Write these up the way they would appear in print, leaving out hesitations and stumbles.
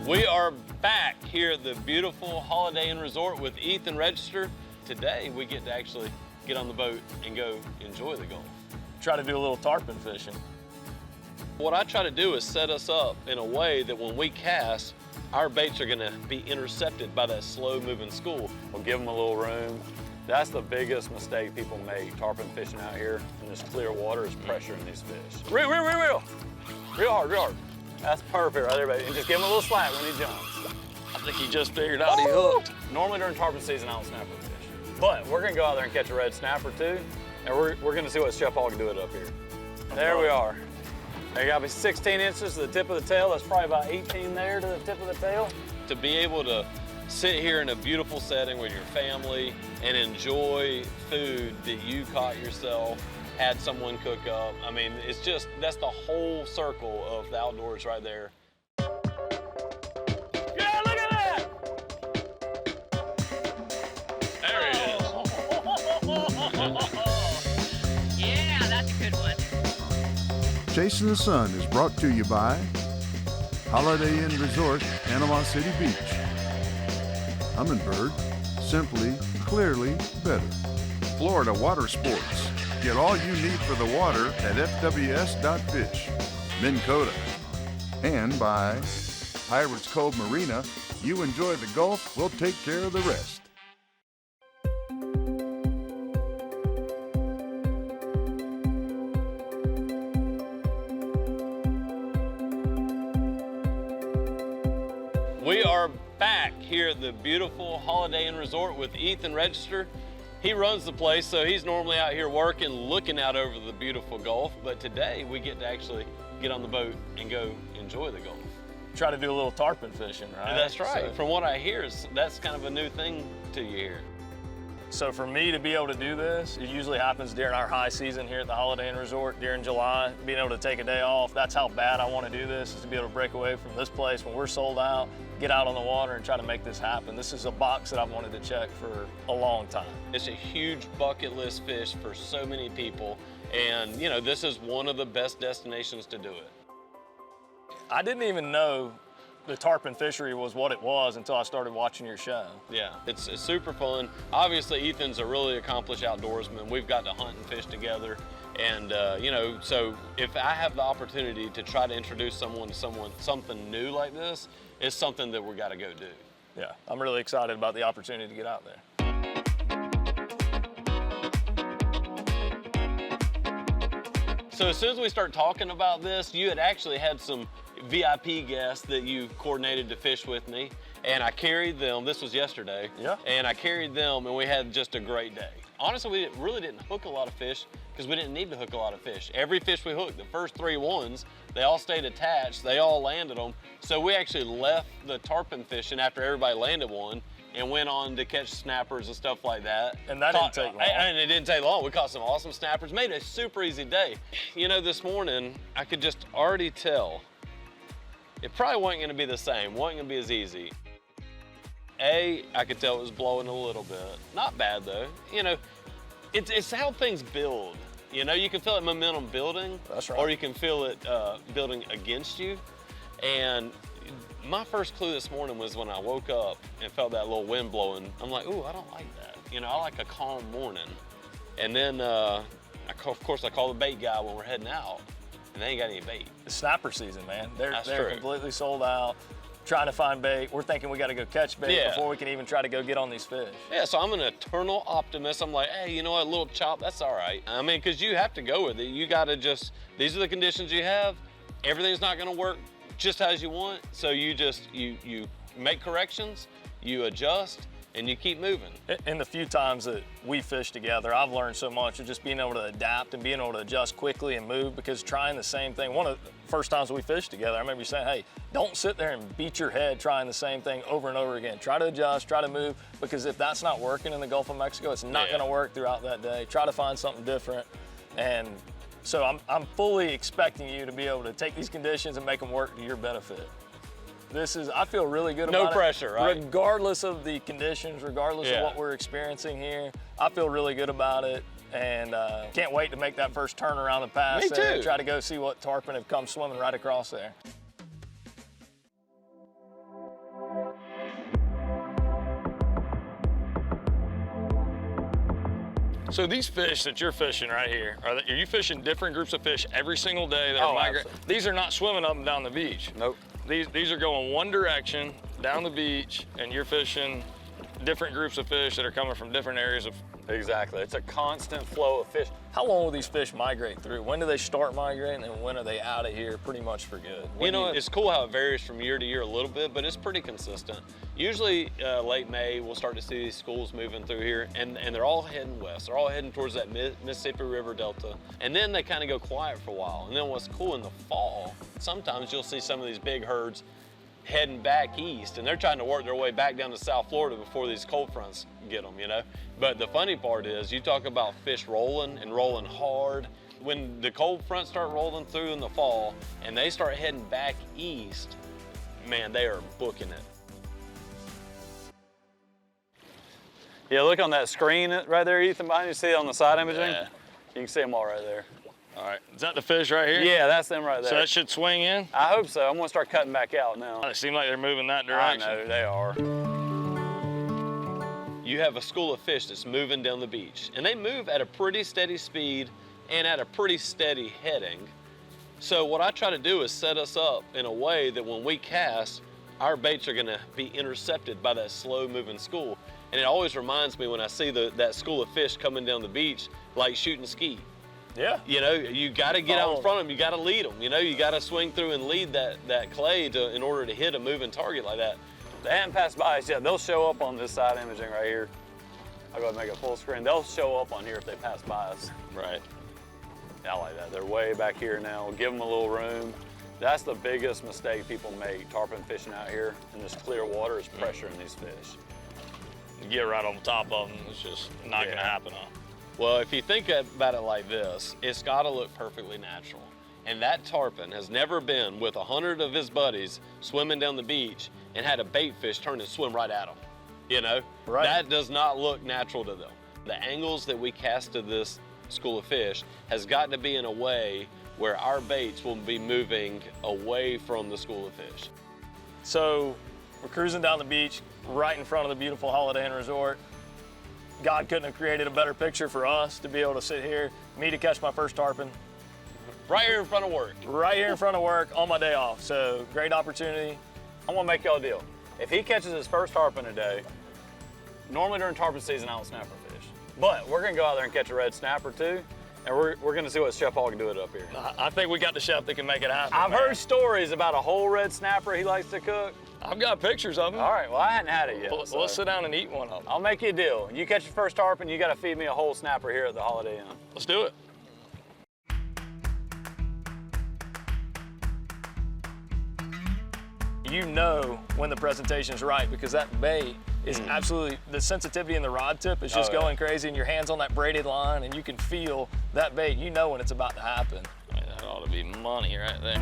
We are back here at the beautiful Holiday Inn Resort with Ethan Register. Today we get to actually get on the boat and go enjoy the Gulf. Try to do a little tarpon fishing. What I try to do is set us up in a way that when we cast, our baits are gonna be intercepted by that slow moving school. We'll give them a little room. That's the biggest mistake people make tarpon fishing out here in this clear water is pressuring these fish. Reel. Real hard. That's perfect right there, baby. And just give him a little slack when he jumps. I think he just figured out he hooked. Normally during tarpon season, I don't snapper fish. But we're gonna go out there and catch a red snapper too. And we're gonna see what Chef Paul can do it up here. There we are. There gotta be 16 inches to the tip of the tail. That's probably about 18 there to the tip of the tail. To be able to sit here in a beautiful setting with your family and enjoy food that you caught yourself, had someone cook up. I mean, it's just, that's the whole circle of the outdoors right there. Yeah, look at that! There he is. Yeah, that's a good one. Chasing the Sun is brought to you by Holiday Inn Resort, Panama City Beach. Humminbird, simply, clearly better. Florida Water Sports. Get all you need for the water at fws.fish. Minn Kota. And by Pirates Cove Marina. You enjoy the Gulf, we'll take care of the rest. We are back here at the beautiful Holiday Inn Resort with Ethan Register. He runs the place, so he's normally out here working, looking out over the beautiful Gulf, but today we get to actually get on the boat and go enjoy the Gulf. Try to do a little tarpon fishing, right? That's right. So, From what I hear, that's kind of a new thing to you here. so for me to be able to do this, it usually happens during our high season here at the Holiday Inn Resort during July. Being able to take a day off, that's how bad I want to do this, is to be able to break away from this place when we're sold out, get out on the water and try to make this happen. This is a box that I've wanted to check for a long time. It's a huge bucket list fish for so many people, and you know, this is one of the best destinations to do it. I didn't even know the tarpon fishery was what it was until I started watching your show. Yeah, it's super fun. Obviously, Ethan's a really accomplished outdoorsman. We've got to hunt and fish together. And, you know, so if I have the opportunity to try to introduce someone to something new like this, it's something that we got to go do. Yeah, I'm really excited about the opportunity to get out there. So as soon as we start talking about this, you had actually had some VIP guests that you coordinated to fish with me, and I carried them. This was yesterday. Yeah. And I carried them, and we had just a great day. Honestly, we really didn't hook a lot of fish because we didn't need to hook a lot of fish. Every fish we hooked, the first 3 ones, they all stayed attached. They all landed them. So we actually left the tarpon fishing after everybody landed one and went on to catch snappers and stuff like that. And that didn't take long. And it didn't take long. We caught some awesome snappers. Made it a super easy day. You know, this morning, I could just already tell it probably wasn't gonna be the same, wasn't gonna be as easy. I could tell it was blowing a little bit. Not bad though. You know, it's how things build. You know, you can feel that momentum building. That's right. Or you can feel it building against you. And my first clue this morning was when I woke up and felt that little wind blowing. I'm like, ooh, I don't like that. You know, I like a calm morning. And then, of course, I call the bait guy when we're heading out, and they ain't got any bait. It's snapper season, man. They're true. completely sold out, trying to find bait. We're thinking we got to go catch bait before we can even try to go get on these fish. Yeah, so I'm an eternal optimist. I'm like, hey, you know what, a little chop, that's all right. I mean, because you have to go with it. You got to just, these are the conditions you have. Everything's not going to work just as you want, so you just, you make corrections, you adjust, and you keep moving. In the few times that we fish together, I've learned so much of just being able to adapt and being able to adjust quickly and move, because trying the same thing, one of the first times we fished together, I remember you saying, hey, don't sit there and beat your head trying the same thing over and over again. Try to adjust, try to move, because if that's not working in the Gulf of Mexico, it's not gonna work throughout that day. Try to find something different. And so I'm fully expecting you to be able to take these conditions and make them work to your benefit. I feel really good about it. No pressure, right? Regardless of the conditions, regardless of what we're experiencing here, I feel really good about it. And can't wait to make that first turnaround and pass. Me too. And try to go see what tarpon have come swimming right across there. So these fish that you're fishing right here, are you fishing different groups of fish every single day that are migrating? These are not swimming up and down the beach. Nope. These are going one direction down the beach, and you're fishing different groups of fish that are coming from different areas of. Exactly. It's a constant flow of fish. How long will these fish migrate through? When do they start migrating, and when are they out of here pretty much for good? You know, it's cool how it varies from year to year a little bit, but it's pretty consistent. Usually late May, we'll start to see these schools moving through here, and they're all heading west. They're all heading towards that Mississippi River Delta, and then they kind of go quiet for a while. And then what's cool in the fall, sometimes you'll see some of these big herds heading back east, and they're trying to work their way back down to South Florida before these cold fronts get them, you know? But the funny part is, you talk about fish rolling and rolling hard. When the cold fronts start rolling through in the fall and they start heading back east, man, they are booking it. Yeah, look on that screen right there, Ethan, behind you. See it on the side imaging? Yeah. You can see them all right there. All right, is that the fish right here? Yeah, that's them right there. So that should swing in? I hope so. I'm gonna start cutting back out now. It seems like they're moving that direction. I know, they are. You have a school of fish that's moving down the beach, and they move at a pretty steady speed and at a pretty steady heading. So what I try to do is set us up in a way that when we cast, our baits are gonna be intercepted by that slow moving school. And it always reminds me when I see that school of fish coming down the beach, like shooting skeet. Yeah. You know, you gotta get out in front of them, you gotta lead them. You know, you gotta swing through and lead that clay in order to hit a moving target like that. They haven't passed by us yet. They'll show up on this side imaging right here. I'll go ahead and make it full screen. They'll show up on here if they pass by us. Right. Yeah, I like that. They're way back here now. Give them a little room. That's the biggest mistake people make tarpon fishing out here in this clear water is pressuring these fish. You get right on top of them, it's just not gonna happen. Well, if you think about it like this, it's gotta look perfectly natural. And that tarpon has never been with 100 of his buddies swimming down the beach and had a bait fish turn and swim right at him. You know? Right. That does not look natural to them. The angles that we cast to this school of fish has got to be in a way where our baits will be moving away from the school of fish. So we're cruising down the beach right in front of the beautiful Holiday Inn Resort. God couldn't have created a better picture for us to be able to sit here, me to catch my first tarpon. Right here in front of work. Right here in front of work on my day off. So great opportunity. I'm gonna make y'all a deal. If he catches his first tarpon a day, normally during tarpon season I don't snapper fish. But we're gonna go out there and catch a red snapper too, and we're gonna see what Chef Paul can do it up here. I think we got the chef that can make it happen. I've man. heard stories about a whole red snapper he likes to cook. I've got pictures of them. All right, well I hadn't had it yet. Let's so sit down and eat one of them. I'll make you a deal. You catch your first tarpon, you gotta feed me a whole snapper here at the Holiday Inn. Let's do it. You know when the presentation's right because that bait is absolutely, the sensitivity in the rod tip is just going crazy and your hand's on that braided line and you can feel that bait. You know when it's about to happen. Man, that ought to be money right there.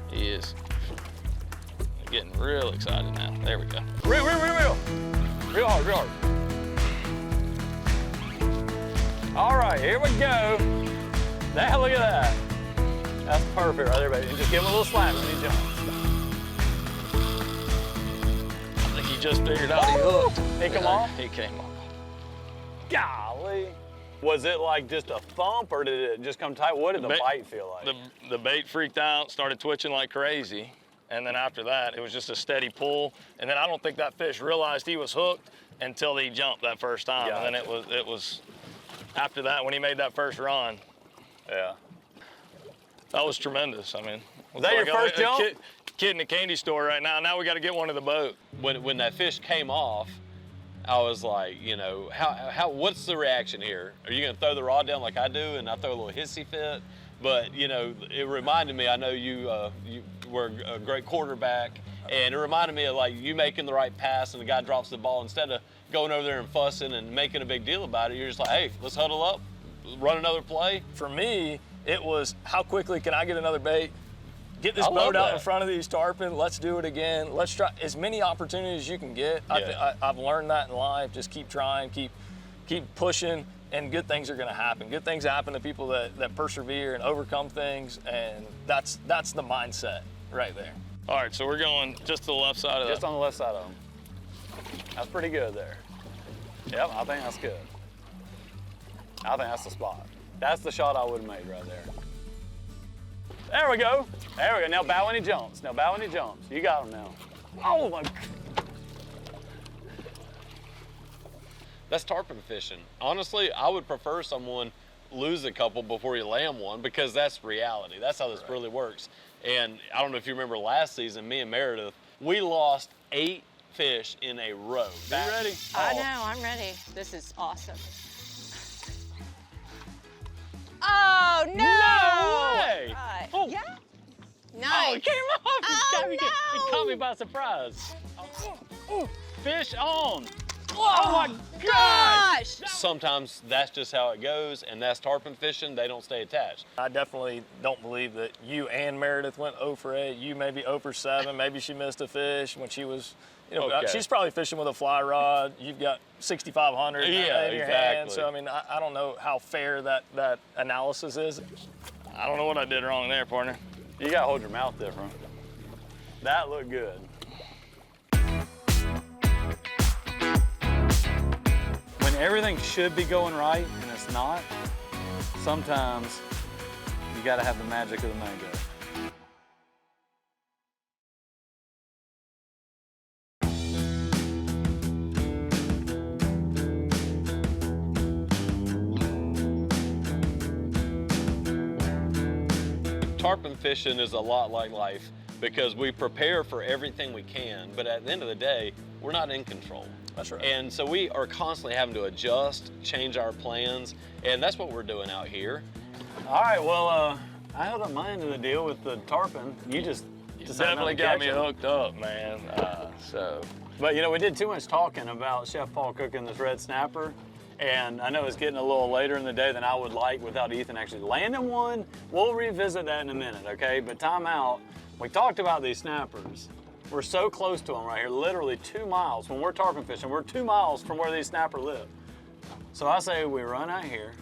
He is getting real excited now. There we go. Real. Real hard, real hard. All right, here we go. Now look at that. That's perfect right there, baby. And just give him a little slap when he jumps. I think he just figured out he hooked. He come off? He came off. Golly. Was it like just a thump or did it just come tight? What did the bite feel like? The bait freaked out, started twitching like crazy. And then after that, it was just a steady pull. And then I don't think that fish realized he was hooked until he jumped that first time. Gotcha. And then it was after that, when he made that first run. Yeah. That was tremendous. I mean, was that your first jump? Kid in a candy store right now. Now we got to get one to the boat. When that fish came off, I was like, you know, what's the reaction here? Are you gonna throw the rod down like I do and I throw a little hissy fit? But you know, it reminded me, I know you were a great quarterback, and it reminded me of like you making the right pass and the guy drops the ball. Instead of going over there and fussing and making a big deal about it, you're just like, hey, let's huddle up, run another play. For me, it was how quickly can I get another bait? Get this boat out in front of these tarpon. Let's do it again. Let's try as many opportunities as you can get. Yeah. I've learned that in life. Just keep trying, keep pushing, and good things are going to happen. Good things happen to people that persevere and overcome things, and that's the mindset right there. All right, so we're going just to the left side of that. Just on the left side of them. That's pretty good there. Yep, I think that's good. I think that's the spot. That's the shot I would have made right there. There we go. There we go. Now bow when he jumps. Now bow when he jumps. You got him now. Oh my. That's tarpon fishing. Honestly, I would prefer someone lose a couple before you land one because that's reality. That's how this really works. And I don't know if you remember last season, me and Meredith, we lost 8 fish in a row. You ready? I know, I'm ready. This is awesome. Oh, no! No way! Oh. Yeah? Oh, Nice. it came off! Oh, It no. caught me by surprise. Fish on! Oh my gosh! Sometimes that's just how it goes, and that's tarpon fishing. They don't stay attached. I definitely don't believe that you and Meredith went 0 for 8. You maybe 0 for 7. Maybe she missed a fish when she was, you know, Okay. she's probably fishing with a fly rod. You've got 6,500 in your hand. exactly. So, I mean, I don't know how fair that analysis is. I don't know what I did wrong there, partner. You gotta hold your mouth different. That looked good. When everything should be going right and it's not, sometimes you gotta have the magic of the mango. Tarpon fishing is a lot like life because we prepare for everything we can, but at the end of the day, we're not in control. That's right. And so we are constantly having to adjust, change our plans, and that's what we're doing out here. All right, well, I held up my end of the deal with the tarpon. You just decided not Definitely to got catch me it. hooked up, man. But you know, we did too much talking about Chef Paul cooking this red snapper. And I know it's getting a little later in the day than I would like without Ethan actually landing one. We'll revisit that in a minute, okay? But time out. We talked about these snappers. We're so close to them right here, literally 2 miles. When we're tarpon fishing, we're 2 miles from where these snapper live. So I say we run out here,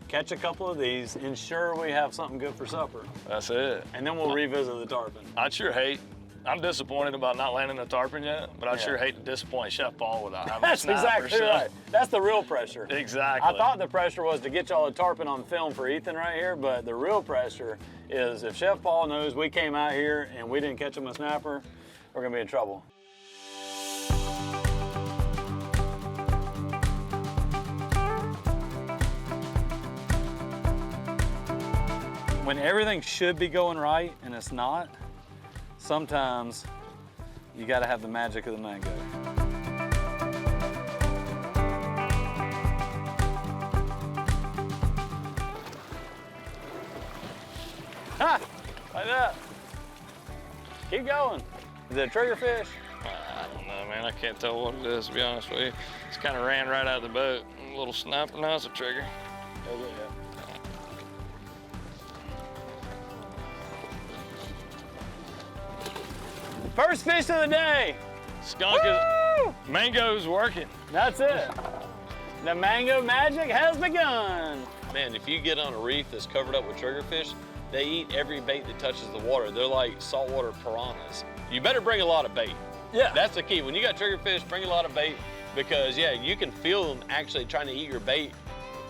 catch a couple of these, ensure we have something good for supper, That's it. and then we'll revisit the tarpon. I'd sure hate. I'm disappointed about not landing the tarpon yet, but I'd sure hate to disappoint Chef Paul without having a That's snapper. exactly so- right. That's the real pressure. Exactly. I thought the pressure was to get y'all a tarpon on film for Ethan right here, but the real pressure is if Chef Paul knows we came out here and we didn't catch him a snapper, we're gonna be in trouble. When everything should be going right and it's not, sometimes you gotta have the magic of the mango. Ha! Like that. Keep going. Is it a triggerfish? I don't know, man. I can't tell what it is, to be honest with you. It's kind of ran right out of the boat. A little snapper. Now it's a trigger. First fish of the day. Skunk Woo! is, mango's working. That's it. The mango magic has begun. Man, if you get on a reef that's covered up with triggerfish, they eat every bait that touches the water. They're like saltwater piranhas. You better bring a lot of bait. Yeah. That's the key. When you got triggerfish, bring a lot of bait because, yeah, you can feel them actually trying to eat your bait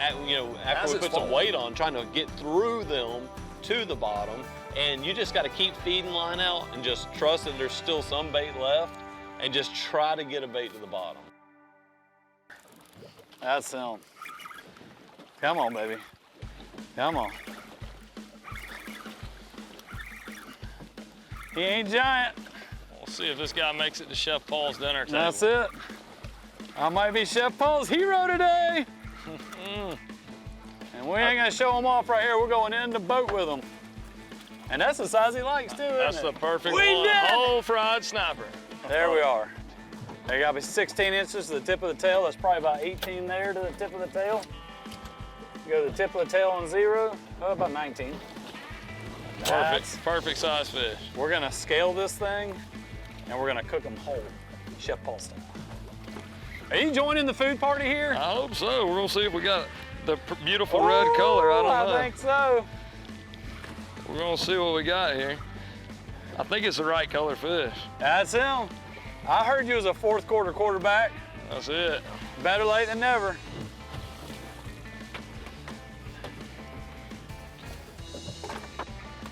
after we it's put some falling. weight on, trying to get through them to the bottom. And you just got to keep feeding line out and just trust that there's still some bait left and just try to get a bait to the bottom. That's him. Come on, baby. Come on. He ain't giant. We'll see if this guy makes it to Chef Paul's dinner table. That's it. I might be Chef Paul's hero today. And we ain't gonna show him off right here. We're going in the boat with him. And that's the size he likes too, That's isn't the it? perfect We one. did it! Whole fried snapper. There we are. There gotta be 16 inches to the tip of the tail. That's probably about 18 there to the tip of the tail. Go to the tip of the tail on 0. Oh, about 19. That's- Perfect size fish. We're gonna scale this thing and we're gonna cook them whole, Chef Paul style. Are you joining the food party here? I hope so. We're gonna see if we got the beautiful red color. I don't know. I think so. We're gonna see what we got here. I think it's the right color fish. That's him. I heard you was a fourth quarter quarterback. That's it. Better late than never.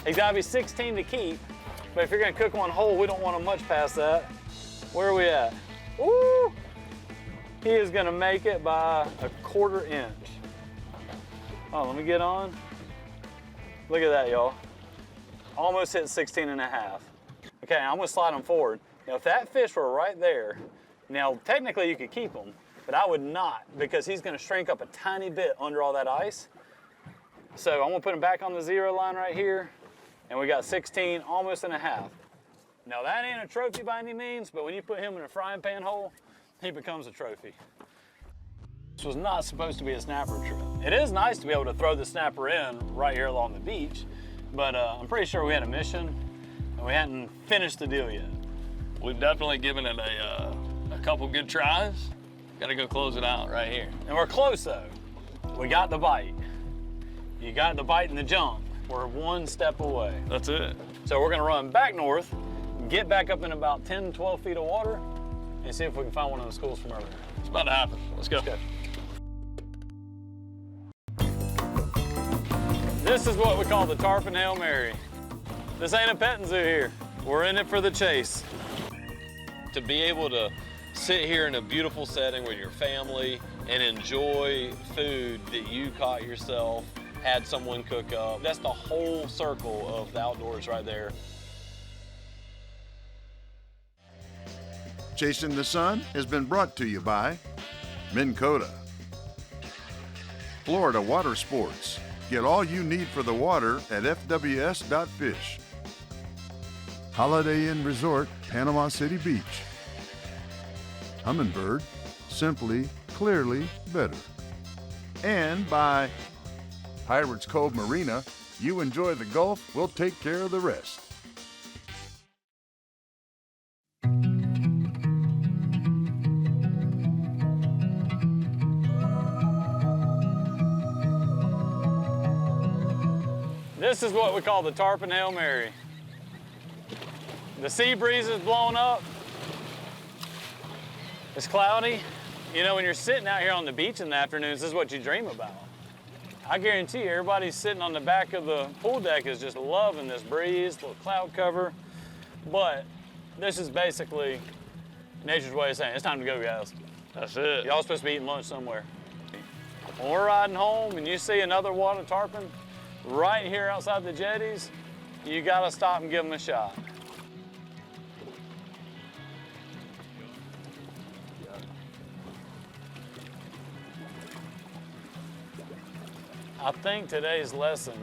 He's gotta be 16 to keep, but if you're gonna cook one whole, we don't want him much past that. Where are we at? Ooh! He is gonna make it by a 1/4 inch. Oh, let me get on. Look at that, y'all. Almost hit 16 and a half. Okay, I'm gonna slide him forward. Now, if that fish were right there, now technically you could keep him, but I would not because he's gonna shrink up a tiny bit under all that ice. So I'm gonna put him back on the 0 line right here, and we got 16, almost and a half. Now that ain't a trophy by any means, but when you put him in a frying pan hole, he becomes a trophy. This was not supposed to be a snapper trip. It is nice to be able to throw the snapper in right here along the beach, but I'm pretty sure we had a mission and we hadn't finished the deal yet. We've definitely given it a couple good tries. Gotta go close it out right here. And we're close though. We got the bite. You got the bite and the jump. We're 1 step away. That's it. So we're gonna run back north, get back up in about 10, 12 feet of water, and see if we can find one of the schools from earlier. It's about to happen. Let's go. Let's go. This is what we call the tarpon Hail Mary. This ain't a petting zoo here. We're in it for the chase. To be able to sit here in a beautiful setting with your family and enjoy food that you caught yourself, had someone cook up, that's the whole circle of the outdoors right there. Chasing the Sun has been brought to you by Minn Kota, Florida Water Sports. Get all you need for the water at fws.fish. Holiday Inn Resort, Panama City Beach. Humminbird, simply, clearly better. And by Pirates Cove Marina. You enjoy the Gulf, we'll take care of the rest. This is what we call the tarpon Hail Mary. The sea breeze is blowing up. It's cloudy. You know, when you're sitting out here on the beach in the afternoons, this is what you dream about. I guarantee you, everybody sitting on the back of the pool deck is just loving this breeze, little cloud cover. But this is basically nature's way of saying, it's time to go, guys. That's it. Y'all supposed to be eating lunch somewhere. When we're riding home and you see another water tarpon right here outside the jetties, you gotta stop and give them a shot. I think today's lesson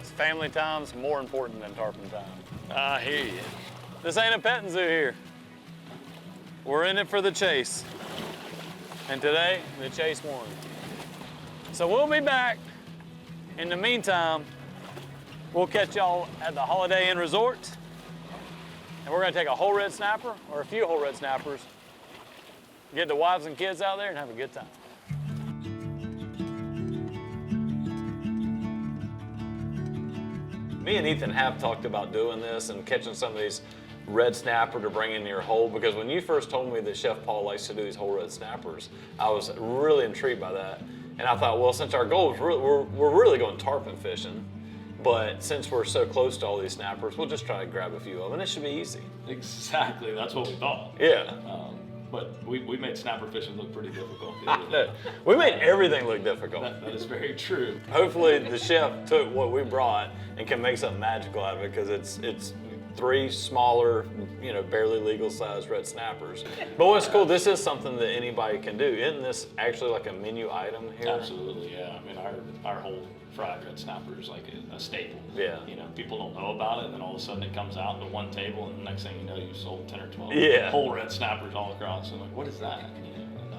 is family time's more important than tarpon time. I hear you. This ain't a petting zoo here. We're in it for the chase. And today, the chase won. So we'll be back. In the meantime, we'll catch y'all at the Holiday Inn Resort. And we're gonna take a whole red snapper, or a few whole red snappers, get the wives and kids out there and have a good time. Me and Ethan have talked about doing this and catching some of these red snapper to bring into your hole, because when you first told me that Chef Paul likes to do these whole red snappers, I was really intrigued by that. And I thought, well, since our goal is we're really going tarpon fishing, but since we're so close to all these snappers, we'll just try to grab a few of them, and it should be easy. Exactly, that's what we thought. Yeah. But we made snapper fishing look pretty difficult. We made everything look difficult. That is very true. Hopefully the chef took what we brought and can make something magical out of it, because it's 3 smaller, you know, barely legal sized red snappers. But what's cool, this is something that anybody can do. Isn't this actually like a menu item here? Absolutely, yeah. I mean, our whole fried red snapper is like a staple. Yeah. You know, people don't know about it, and then all of a sudden it comes out to one table, and the next thing you know, you've sold 10 or 12 whole red snappers all across. And like, what is that? You know, and,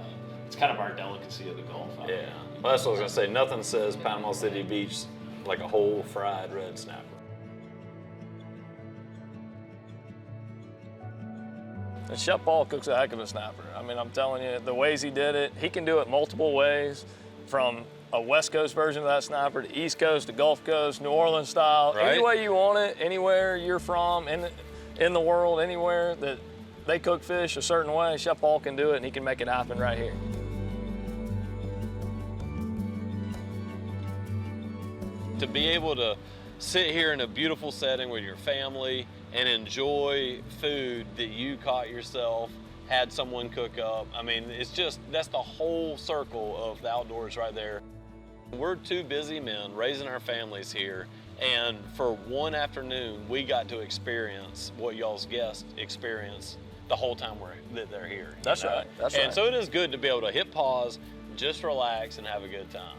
it's kind of our delicacy of the Gulf. Yeah. Well, that's what I was gonna say. Nothing says Panama City Beach like a whole fried red snapper. And Chef Paul cooks a heck of a snapper. I mean, I'm telling you, the ways he did it, he can do it multiple ways, from a West Coast version of that snapper to East Coast to Gulf Coast, New Orleans style, Right. any way you want it, anywhere you're from in the world, anywhere that they cook fish a certain way, Chef Paul can do it, and he can make it happen right here. To be able to sit here in a beautiful setting with your family and enjoy food that you caught yourself, had someone cook up. I mean, it's just, that's the whole circle of the outdoors right there. We're two busy men raising our families here, and for one afternoon, we got to experience what y'all's guests experience the whole time they're here. That's right. That's and right. so it is good to be able to hit pause, just relax, and have a good time.